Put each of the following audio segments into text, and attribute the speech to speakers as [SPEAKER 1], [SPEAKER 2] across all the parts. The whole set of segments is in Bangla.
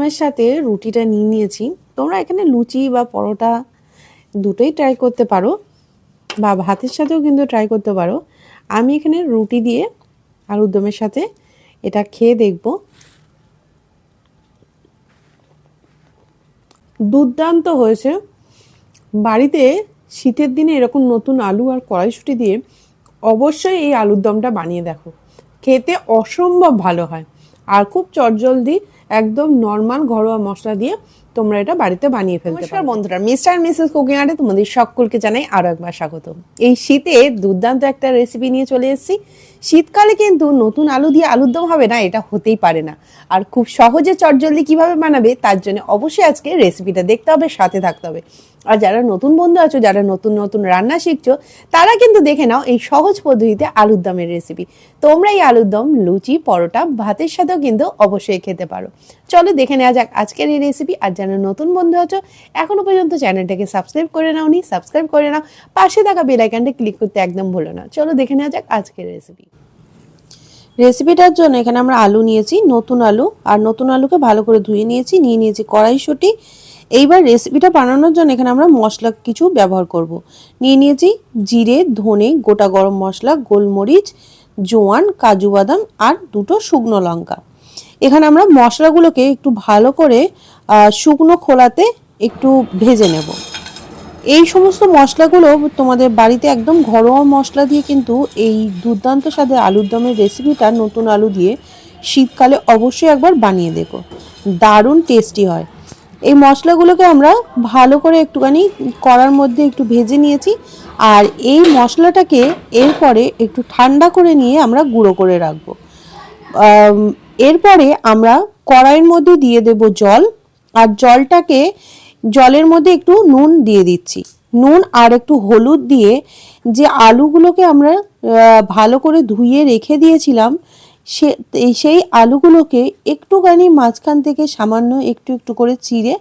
[SPEAKER 1] আলুরদমের সাথে রুটিটা নিয়ে নিয়েছি। তোমরা এখানে লুচি বা পরোটা দুটোই ট্রাই করতে পারো, বা ভাতের সাথেও কিন্তু ট্রাই করতে পারো। আমি এখানে রুটি দিয়ে আলুরদমের সাথে এটা খেয়ে দেখব। দুর্দান্ত হয়েছে। বাড়িতে শীতের দিনে এরকম নতুন আলু আর কড়াইশুঁটি দিয়ে অবশ্যই এই আলুর দমটা বানিয়ে দেখো, খেতে অসম্ভব ভালো হয়। আর খুব চটজলদি একদম নর্মাল ঘরোয়া মশলা দিয়ে তোমরা এটা বাড়িতে বানিয়ে ফেলতে পারো। নমস্কার বন্ধুরা, মিস্টার আর মিসেস কুকিং আর্টে তোমাদের সকলকে জানাই আরো একবার স্বাগত। এই শীতে দুর্দান্ত একটা রেসিপি নিয়ে চলে এসেছি। শীতকালে কিন্তু নতুন আলু দিয়ে আলুর দম হবে না, এটা হতেই পারে না। আর খুব সহজে চটজলদি কিভাবে বানাবে তার জন্য অবশ্যই আজকে রেসিপিটা দেখতে হবে, সাথে থাকতে হবে। আর যারা নতুন বন্ধু আছো, যারা নতুন নতুন রান্না শিখছো, তারা কিন্তু দেখে নাও এই সহজ পদ্ধতিতে আলুর দমের রেসিপি। তোমরা এই আলুর দম লুচি, পরোটা, ভাতের সাথেও কিন্তু অবশ্যই খেতে পারো। চলো দেখে নেওয়া যাক আজকের এই রেসিপি। আর যারা নতুন বন্ধু আছো, এখনো পর্যন্ত চ্যানেলটাকে সাবস্ক্রাইব করে নাওনি, সাবস্ক্রাইব করে নাও। পাশে থাকা বেল আইকনটা ক্লিক করতে একদম ভুলো না। চলো দেখে নেওয়া যাক আজকের রেসিপি। রেসিপিটার জন্য এখানে আমরা আলু নিয়েছি, নতুন আলু। আর নতুন আলুকে ভালো করে ধুয়ে নিয়েছি, নিয়ে নিয়েছি কড়াইশুঁটি। এইবার রেসিপিটা বানানোর জন্য এখানে আমরা মশলা কিছু ব্যবহার করব। নিয়ে নিয়েছি জিরে, ধনে, গোটা গরম মশলা, গোলমরিচ, জোয়ান, কাজু বাদাম আর দুটো শুকনো লঙ্কা। এখানে আমরা মশলাগুলোকে একটু ভালো করে শুকনো খোলাতে একটু ভেজে নেব। এই সমস্ত মশলাগুলো তোমাদের বাড়িতে একদম ঘরোয়া মশলা দিয়ে কিন্তু এই দুর্দান্ত স্বাদের আলুর দমের রেসিপিটা নতুন আলু দিয়ে শীতকালে অবশ্যই একবার বানিয়ে দেখো, দারুণ টেস্টি হয়। এই মশলাগুলোকে আমরা ভালো করে একটুখানি কড়ার মধ্যে একটু ভেজে নিয়েছি। আর এই মশলাটাকে এরপরে একটু ঠান্ডা করে নিয়ে আমরা গুঁড়ো করে রাখবো। এরপরে আমরা কড়াইয়ের মধ্যে দিয়ে দেব জল। আর জলের মধ্যে একটু নুন দিয়ে দিচ্ছি। নুন আর একটু হলুদ দিয়ে যে আলুগুলোকে আমরা ভালো করে ধুয়ে রেখে দিয়েছিলাম, সেই আলুগুলোকে একটুখানি মাঝখান থেকে সামান্য একটু একটু করে চিড়ে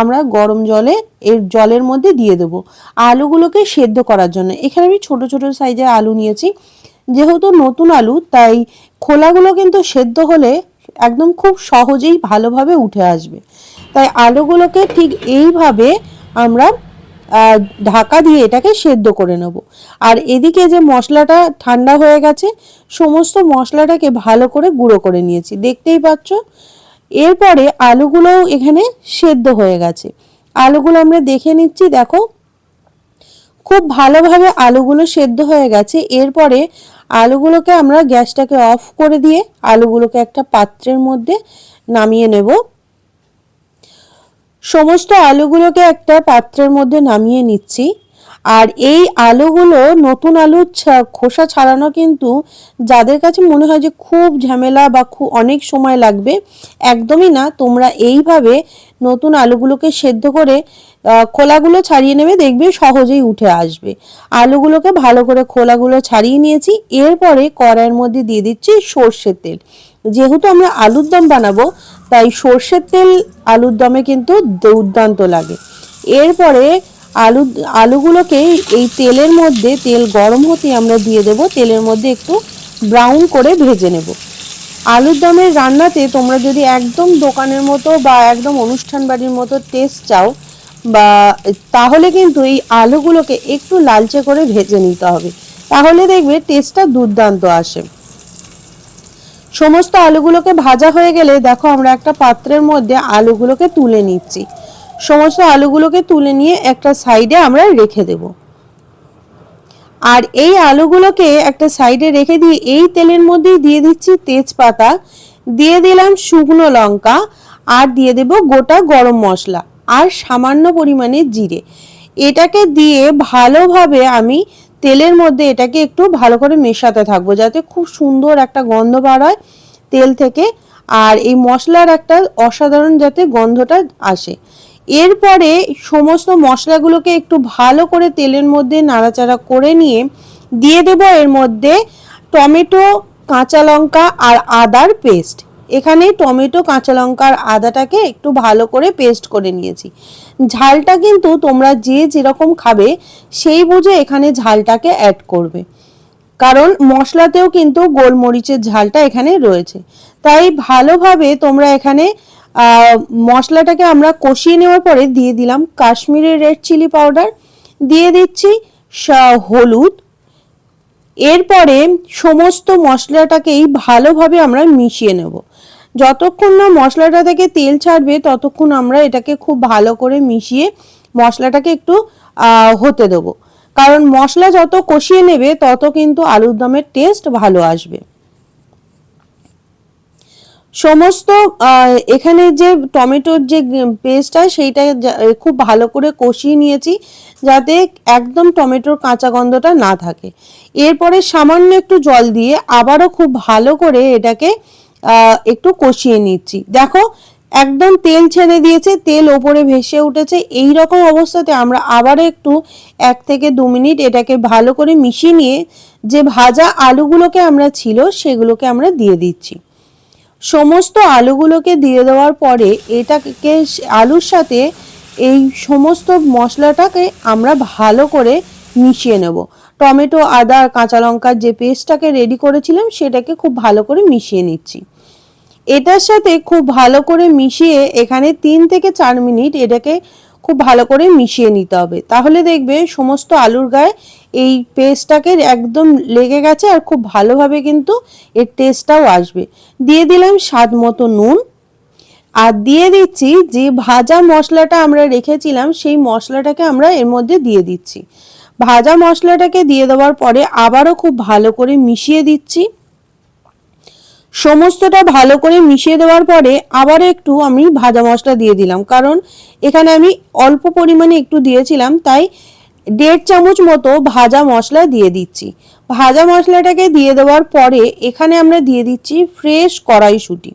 [SPEAKER 1] আমরা গরম জলের মধ্যে দিয়ে দেবো আলুগুলোকে সেদ্ধ করার জন্য। এখানে আমি ছোট ছোট সাইজের আলু নিয়েছি। যেহেতু নতুন আলু, তাই খোলাগুলো কিন্তু সেদ্ধ হলে একদম খুব সহজেই ভালোভাবে উঠে আসবে। তাই আলুগুলোকে ঠিক এইভাবে আমরা ঢাকা দিয়ে এটাকে সেদ্ধ করে নেব। আর এদিকে যে মশলাটা ঠান্ডা হয়ে গেছে, সমস্ত মশলাটাকে ভালো করে গুঁড়ো করে নিয়েছি, দেখতেই পাচ্ছ। এরপরে আলুগুলোও এখানে সেদ্ধ হয়ে গেছে। আলুগুলো আমরা দেখে নিচ্ছি, দেখো খুব ভালোভাবে আলুগুলো সেদ্ধ হয়ে গেছে। এরপরে আলুগুলোকে আমরা গ্যাসটাকে অফ করে দিয়ে আলুগুলোকে একটা পাত্রের মধ্যে নামিয়ে নেব। সমস্ত আলুগুলোকে একটা পাত্রের মধ্যে নামিয়ে নিচ্ছি। আর এই আলুগুলো, নতুন আলুর খোসা ছাড়ানো কিন্তু যাদের কাছে মনে হয় যে খুব ঝামেলা বা খুব অনেক সময় লাগবে, একদমই না। তোমরা এইভাবে নতুন আলুগুলোকে সেদ্ধ করে খোলাগুলো ছাড়িয়ে নেবে, দেখবে সহজেই উঠে আসবে। আলুগুলোকে ভালো করে খোলাগুলো ছাড়িয়ে নিয়েছি। এরপরে কড়াইয়ের মধ্যে দিয়ে দিচ্ছি সর্ষের তেল। যেহেতু আমরা আলুর দম বানাবো, তাই সর্ষের তেল আলুর দমে কিন্তু দুর্দান্ত লাগে। এরপরে আলুগুলোকে এই তেলের মধ্যে, তেল গরম হতে আমরা দিয়ে দেব। তেলের মধ্যে একটু ব্রাউন করে ভেজে নেব। আলুর দমের রান্নাতে তোমরা যদি একদম দোকানের মতো বা একদম অনুষ্ঠান বাড়ির মতো টেস্ট চাও, বা তাহলে কিন্তু এই আলুগুলোকে একটু লালচে করে ভেজে নিতে হবে, তাহলে দেখবে টেস্টটা দুর্দান্ত আসে। সমস্ত আলুগুলোকে ভাজা হয়ে গেলে দেখো আমরা একটা পাত্রের মধ্যে আলুগুলোকে তুলে নিচ্ছি। সমস্ত আলুগুলোকে তুলে নিয়ে একটা সাইডে আমরা রেখে দেব। আর এই আলুগুলোকে একটা সাইডে রেখে দিয়ে এই তেলের মধ্যেই দিয়ে দিচ্ছি তেজপাতা, দিয়ে দিলাম শুকনো লঙ্কা, আর দিয়ে দেব গোটা গরম মশলা আর সামান্য পরিমাণে জিরে। এটাকে দিয়ে ভালোভাবে আমি তেলের মধ্যে এটাকে একটু ভালো করে মেশাতে থাকবো, যাতে খুব সুন্দর একটা গন্ধ বার হয় তেল থেকে, আর এই মশলার একটা অসাধারণ যাতে গন্ধটা আসে। এরপরে সমস্ত মশলাগুলোকে একটু ভালো করে তেলের মধ্যে নাড়াচাড়া করে নিয়ে দিয়ে দেব এর মধ্যে টমেটো, কাঁচা লঙ্কা আর আদার পেস্ট। এখানে টমেটো, কাঁচা লঙ্কা আর আদাটাকে একটু ভালো করে পেস্ট করে নিয়েছি। ঝালটা কিন্তু তোমরা যে যেরকম খাবে সেই বুঝে এখানে ঝালটাকে অ্যাড করবে, কারণ মশলাতেও কিন্তু গোলমরিচের ঝালটা এখানে রয়েছে। তাই ভালোভাবে তোমরা এখানে
[SPEAKER 2] মশলাটাকে আমরা কষিয়ে নেওয়ার পরে দিয়ে দিলাম কাশ্মীরি রেড চিলি পাউডার, দিয়ে দিচ্ছি হলুদ। এরপরে সমস্ত মশলাটাকেই ভালোভাবে আমরা মিশিয়ে নেব। যতক্ষণ না মশলাটা থেকে তেল ছাড়বে ততক্ষণ আমরা এটাকে খুব ভালো করে মিশিয়ে মশলাটাকে একটু হতে দেবো, কারণ মশলা যত কষিয়ে নেবে তত কিন্তু আলুর দমের টেস্ট ভালো আসবে। সমস্ত এখানে যে টমেটোর যে পেস্টটা সেইটা খুব ভালো করে কষিয়ে নিয়েছি যাতে একদম টমেটোর কাঁচা গন্ধটা না থাকে। এরপরে সামান্য একটু জল দিয়ে আবারও খুব ভালো করে এটাকে একটু কষিয়ে নিচ্ছি। দেখো একদম তেল ছেড়ে দিয়েছে, তেল ওপরে ভেসে উঠেছে। এই রকম অবস্থাতে আমরা আবারও একটু 1 থেকে 2 মিনিট এটাকে ভালো করে মিশিয়ে নিয়ে যে ভাজা আলুগুলোকে আমরা ছিল সেগুলোকে আমরা দিয়ে দিচ্ছি। সমস্ত আলুগুলোকে দিয়ে দেওয়ার পরে এটাকে আলুর সাথে এই সমস্ত মশলাটাকে আমরা ভালো করে মিশিয়ে নেব। টমেটো, আদা, কাঁচা লঙ্কার যে পেস্টটাকে রেডি করেছিলাম সেটাকে খুব ভালো করে মিশিয়ে নিচ্ছি। এটার সাথে খুব ভালো করে মিশিয়ে এখানে 3 থেকে 4 মিনিট এটাকে খুব ভালো করে মিশিয়ে নিতে হবে। তাহলে দেখবে সমস্ত আলুর গায়ে এই পেস্টটাকে একদম লেগে গেছে আর খুব ভালোভাবে কিন্তু এর টেস্টটাও আসবে। দিয়ে দিলাম স্বাদ মতো নুন, আর দিয়ে দিচ্ছি যে ভাজা মশলাটা আমরা রেখেছিলাম সেই মশলাটাকে আমরা এর মধ্যে দিয়ে দিচ্ছি। ভাজা মশলাটাকে দিয়ে দেওয়ার পরে আবারও খুব ভালো করে মিশিয়ে দিচ্ছি। সমস্তটা ভালো করে মিশিয়ে দেওয়ার পরে আবার একটু আমি ভাজা মশলা দিয়ে দিলাম, কারণ এখানে আমি অল্প পরিমাণে একটু দিয়েছিলাম, তাই 1.5 চামচ মতো ভাজা মশলা দিয়ে দিচ্ছি। ভাজা মশলাটাকে দিয়ে দেওয়ার পরে এখানে আমরা দিয়ে দিচ্ছি ফ্রেশ কড়াইশুঁটি।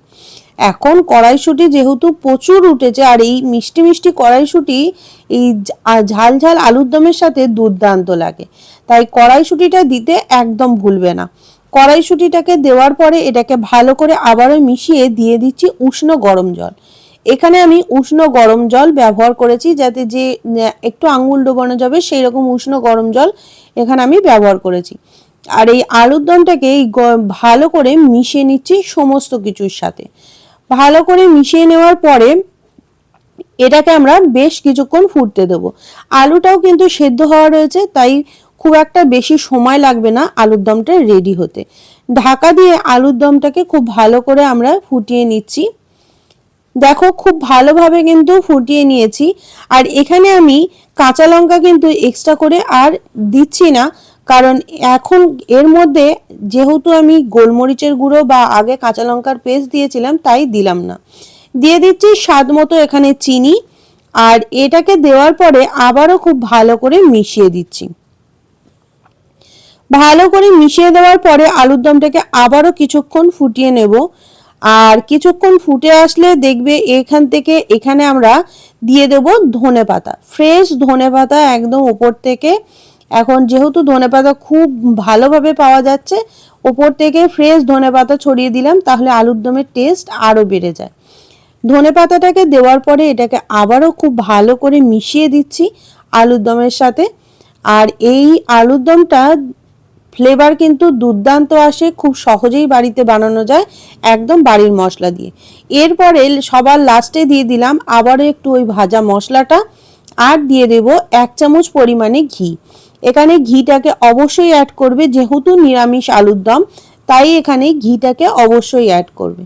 [SPEAKER 2] এখন কড়াইশুঁটি যেহেতু প্রচুর উঠেছে আর এই মিষ্টি মিষ্টি কড়াইশুঁটি এই ঝাল ঝাল আলুর দমের সাথে দুর্দান্ত লাগে, তাই কড়াইশুঁটিটা দিতে একদম ভুলবে না। কড়াইশুঁটিটাকে দেওয়ার পরে এটাকে ভালো করে আবারও মিশিয়ে দিয়ে দিচ্ছি উষ্ণ গরম জল। এখানে আমি উষ্ণ গরম জল ব্যবহার করেছি, যাতে যে একটু আঙুল ডোবানো যাবে সেই রকম উষ্ণ গরম জল এখানে আমি ব্যবহার করেছি। আর এই আলুর দমটাকে ভালো করে মিশিয়ে নিচ্ছি সমস্ত কিছুর সাথে। ভালো করে মিশিয়ে নেওয়ার পরে এটাকে আমরা বেশ কিছুক্ষণ ফুটতে দেবো। আলুটাও কিন্তু সেদ্ধ হওয়া রয়েছে, তাই খুব একটা বেশি সময় লাগবে না আলুর দমটা রেডি হতে। ঢাকা দিয়ে আলুর দমটাকে খুব ভালো করে আমরা ফুটিয়ে নিচ্ছি। দেখো খুব ভালোভাবে কিন্তু ফুটিয়ে নিয়েছি। আর এখানে আমি কাঁচা লঙ্কা কিন্তু এক্সট্রা করে আর দিচ্ছি না, কারণ এখন এর মধ্যে যেহেতু আমি গোলমরিচের গুঁড়ো বা আগে কাঁচা লঙ্কার পেস্ট দিয়েছিলাম তাই দিলাম না। দিয়ে দিচ্ছি স্বাদ মতো এখানে চিনি, আর এটাকে দেওয়ার পরে আবারও খুব ভালো করে মিশিয়ে দিচ্ছি। ভালো করে মিশিয়ে দেওয়ার পরে আলুর দমটাকে আবারও কিছুক্ষণ ফুটিয়ে নেব। আর কিছুক্ষণ ফুটে আসলে দেখবে এখানে আমরা দিয়ে দেব ধনেপাতা, ফ্রেশ ধনেপাতা একদম উপর থেকে। এখন যেহেতু ধনেপাতা খুব ভালোভাবে পাওয়া যাচ্ছে, উপর থেকে ফ্রেশ ধনেপাতা ছড়িয়ে দিলাম, তাহলে আলুর দমের টেস্ট আরও বেড়ে যায়। ধনেপাতাটাকে দেওয়ার পরে এটাকে আবারও খুব ভালো করে মিশিয়ে দিচ্ছি আলুর দমের সাথে। আর এই আলুর দমটা ফ্লেভার কিন্তু দুর্দান্ত আসে, খুব সহজেই বাড়িতে বানানো যায় একদম বাড়ির মশলা দিয়ে। এরপরে সবার লাস্টে দিয়ে দিলাম আবারও একটু ওই ভাজা মশলাটা, আর দিয়ে দেব 1 চামচ পরিমাণে ঘি। এখানে ঘিটাকে অবশ্যই অ্যাড করবে, যেহেতু নিরামিষ আলুর দম তাই এখানে ঘিটাকে অবশ্যই অ্যাড করবে।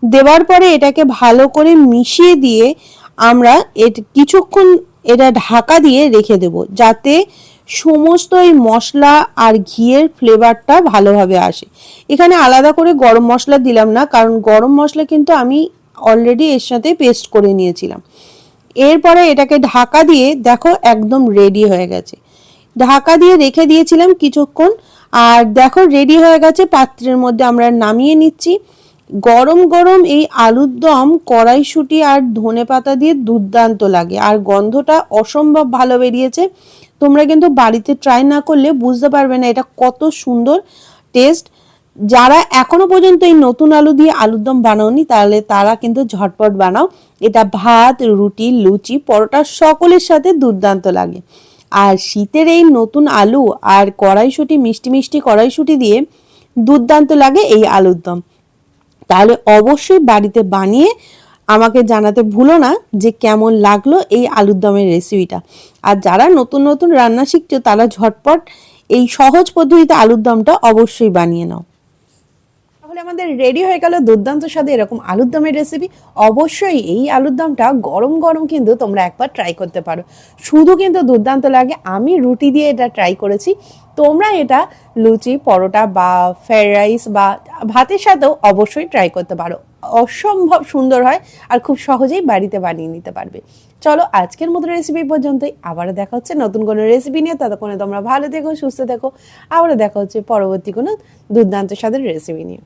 [SPEAKER 2] দেওয়ার পরে এটাকে ভালো করে মিশিয়ে দিয়ে আমরা কিছুক্ষণ এটা ঢাকা দিয়ে রেখে দেব, যাতে সমস্ত এই মশলা আর ঘিয়ের ফ্লেভারটা ভালোভাবে আসে। এখানে আলাদা করে গরম মশলা দিলাম না, কারণ গরম মশলা কিন্তু আমি অলরেডি এর সাথে পেস্ট করে নিয়েছিলাম। এরপরে এটাকে ঢাকা দিয়ে দেখো একদম রেডি হয়ে গেছে। ঢাকা দিয়ে রেখে দিয়েছিলাম কিছুক্ষণ, আর দেখো রেডি হয়ে গেছে। পাত্রের মধ্যে আমরা নামিয়ে নিচ্ছি। গরম গরম এই আলুর দম কড়াইশুঁটি আর ধনেপাতা দিয়ে দুর্দান্ত লাগে, আর গন্ধটা অসম্ভব ভালো বেরিয়েছে। তোমরা কিন্তু বাড়িতে ট্রাই না করলে বুঝতে পারবে না এটা কত সুন্দর টেস্ট। যারা এখনো পর্যন্ত এই নতুন আলু দিয়ে আলুর দম বানাওনি, তাহলে তারা কিন্তু ঝটপট বানাও। এটা ভাত, রুটি, লুচি, পরোটা সকলের সাথে দুর্দান্ত লাগে। আর শীতের এই নতুন আলু আর কড়াইশুঁটি, মিষ্টি মিষ্টি কড়াইশুঁটি দিয়ে দুর্দান্ত লাগে এই আলুর দম। তাহলে অবশ্যই বাড়িতে বানিয়ে আমাকে জানাতে ভুলো না যে কেমন লাগলো এই আলুর দমের রেসিপিটা। আর যারা নতুন নতুন রান্না শিখছো তারা ঝটপট এই সহজ পদ্ধতিতে আলুর দমটা অবশ্যই বানিয়ে নাও।
[SPEAKER 1] তাহলে আমাদের রেডি হয়ে গেল দুর্দান্ত স্বাদে এরকম আলুর দমের রেসিপি। অবশ্যই এই আলুর দমটা গরম গরম কিন্তু তোমরা একবার ট্রাই করতে পারো, শুধু কিন্তু দুর্দান্ত লাগে। আমি রুটি দিয়ে এটা ট্রাই করেছি, তোমরা এটা লুচি, পরোটা বা ফ্রাইড রাইস বা ভাতের সাথেও অবশ্যই ট্রাই করতে পারো। অসম্ভব সুন্দর হয় আর খুব সহজেই বাড়িতে বানিয়ে নিতে পারবে। চলো আজকের মতো রেসিপি পর্যন্তই, আবারও দেখা হচ্ছে নতুন কোনো রেসিপি নিয়ে। ততক্ষণে তোমরা ভালো থেকো, সুস্থ থেকো। আবারও দেখা হচ্ছে পরবর্তী কোনো দুর্দান্ত স্বাদের রেসিপি নিয়ে।